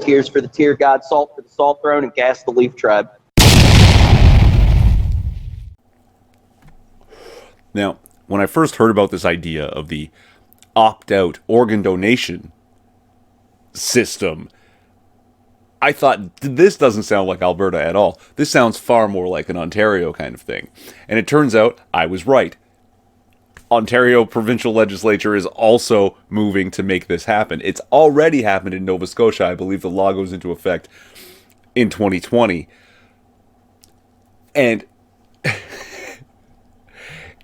tears for the tear god, salt for the salt throne, and gas the leaf tribe. Now, when I first heard about this idea of the opt-out organ donation system, I thought, this doesn't sound like Alberta at all. This sounds far more like an Ontario kind of thing. And it turns out I was right. Ontario provincial legislature is also moving to make this happen. It's already happened in Nova Scotia. I believe the law goes into effect in 2020. And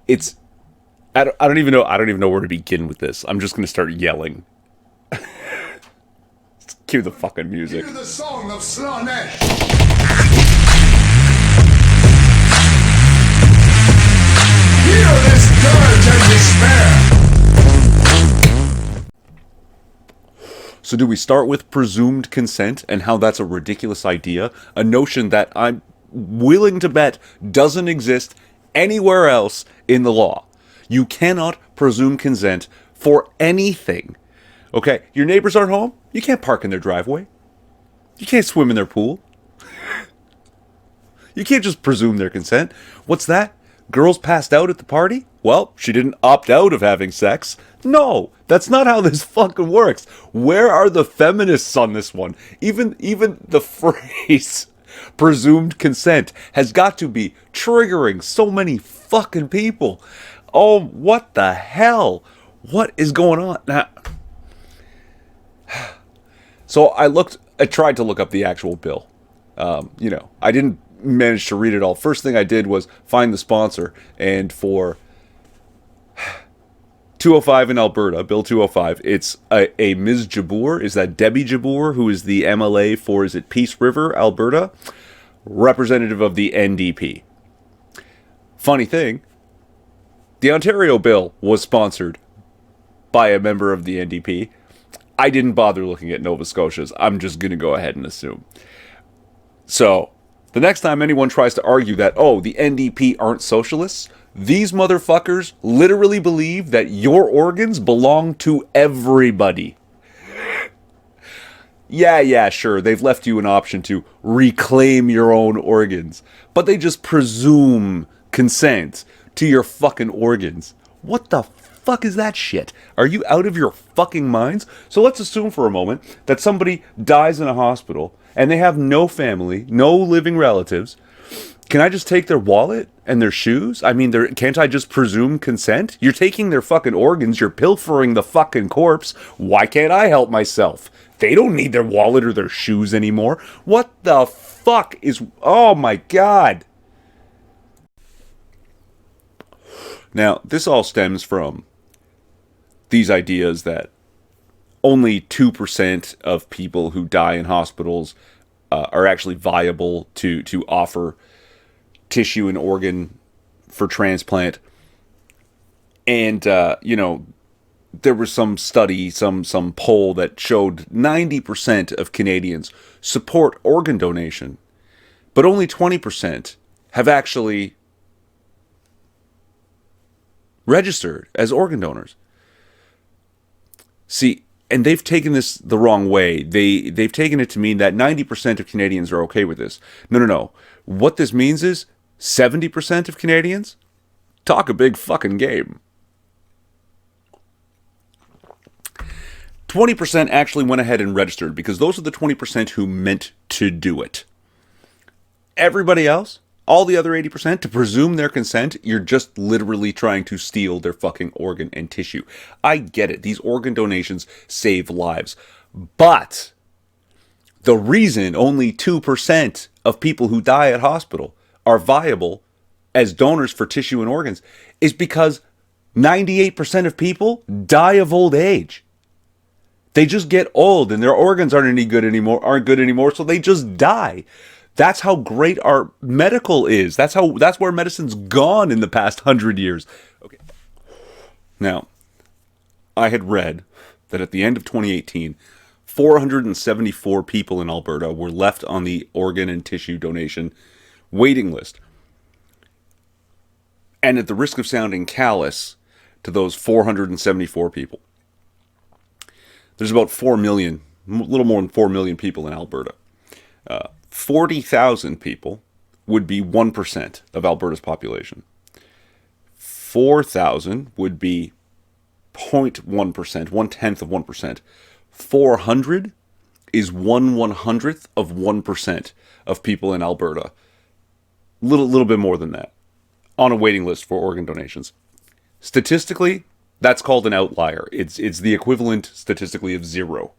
it's I don't even know where to begin with this. I'm just going to start yelling. Cue the fucking music. Hear the song of Slanesh. Hear this dirge and despair. So do we start with presumed consent and how that's a ridiculous idea? A notion that I'm willing to bet doesn't exist anywhere else in the law. You cannot presume consent for anything. Okay, your neighbors aren't home? You can't park in their driveway. You can't swim in their pool. You can't just presume their consent. What's that? Girls passed out at the party? Well, she didn't opt out of having sex. No, that's not how this fucking works. Where are the feminists on this one? Even the phrase presumed consent has got to be triggering so many fucking people. Oh, what the hell? What is going on? Now, so I tried to look up the actual bill. I didn't manage to read it all. First thing I did was find the sponsor, and for 205 in Alberta, Bill 205, it's a Ms. Jabour. Is that Debbie Jabour, who is the MLA for, is it Peace River, Alberta? Representative of the NDP. Funny thing, the Ontario bill was sponsored by a member of the NDP. I didn't bother looking at Nova Scotia's. I'm just going to go ahead and assume. So, the next time anyone tries to argue that, oh, the NDP aren't socialists, these motherfuckers literally believe that your organs belong to everybody. Yeah, sure, they've left you an option to reclaim your own organs, but they just presume consent to your fucking organs. What the fuck is that shit? Are you out of your fucking minds? So let's assume for a moment that somebody dies in a hospital and they have no family, no living relatives. Can I just take their wallet and their shoes? I mean, can't I just presume consent? You're taking their fucking organs, you're pilfering the fucking corpse. Why can't I help myself? They don't need their wallet or their shoes anymore. What the fuck is... Oh my god. Now, this all stems from these ideas that only 2% of people who die in hospitals are actually viable to offer tissue and organ for transplant. And, there was some study, some poll that showed 90% of Canadians support organ donation, but only 20% have actually registered as organ donors. See, and they've taken this the wrong way. They've taken it to mean that 90% of Canadians are okay with this. No. What this means is 70% of Canadians talk a big fucking game. 20% actually went ahead and registered because those are the 20% who meant to do it. Everybody else, all the other 80%, to presume their consent, you're just literally trying to steal their fucking organ and tissue. I get it. These organ donations save lives. But the reason only 2% of people who die at hospital are viable as donors for tissue and organs is because 98% of people die of old age. They just get old and their organs aren't good anymore, so they just die. That's how great our medical is. That's where medicine's gone in the past 100 years. Okay. Now, I had read that at the end of 2018, 474 people in Alberta were left on the organ and tissue donation waiting list. And at the risk of sounding callous to those 474 people, there's about 4 million little more than 4 million people in Alberta. 40,000 people would be 1% of Alberta's population. 4,000 would be 0.1%, 1/10 of 1%. 400 is 1/100th of 1% of people in Alberta. Little bit more than that on a waiting list for organ donations. Statistically, that's called an outlier. It's the equivalent statistically of 0.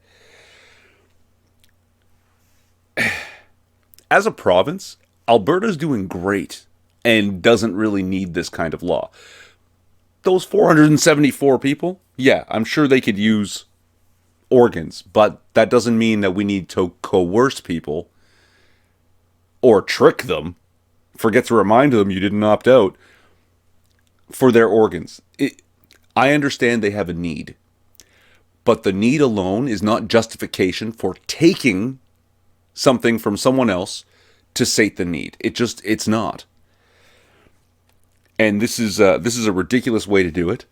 As a province, Alberta's doing great and doesn't really need this kind of law. Those 474 people, yeah, I'm sure they could use organs, but that doesn't mean that we need to coerce people or trick them, forget to remind them you didn't opt out, for their organs. I understand they have a need, but the need alone is not justification for taking something from someone else to sate the need. It's not. And this is a ridiculous way to do it.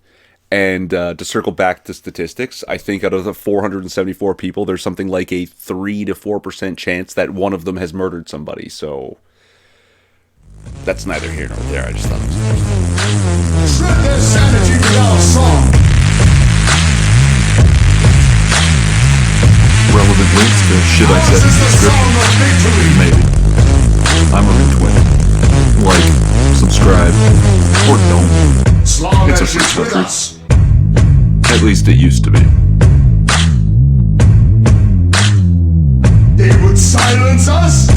And to circle back to statistics, I think out of the 474 people, there's something like a 3 to 4% chance that one of them has murdered somebody. So that's neither here nor there. I just thought it was interesting. Shred their sanity without a song. Relevant links to shit I said in Ours the is the song description. of victory. Maybe. I'm a retweet. Like, subscribe, or don't. It's a Slaanesh free is with country. us. At least it used to be. They would silence us.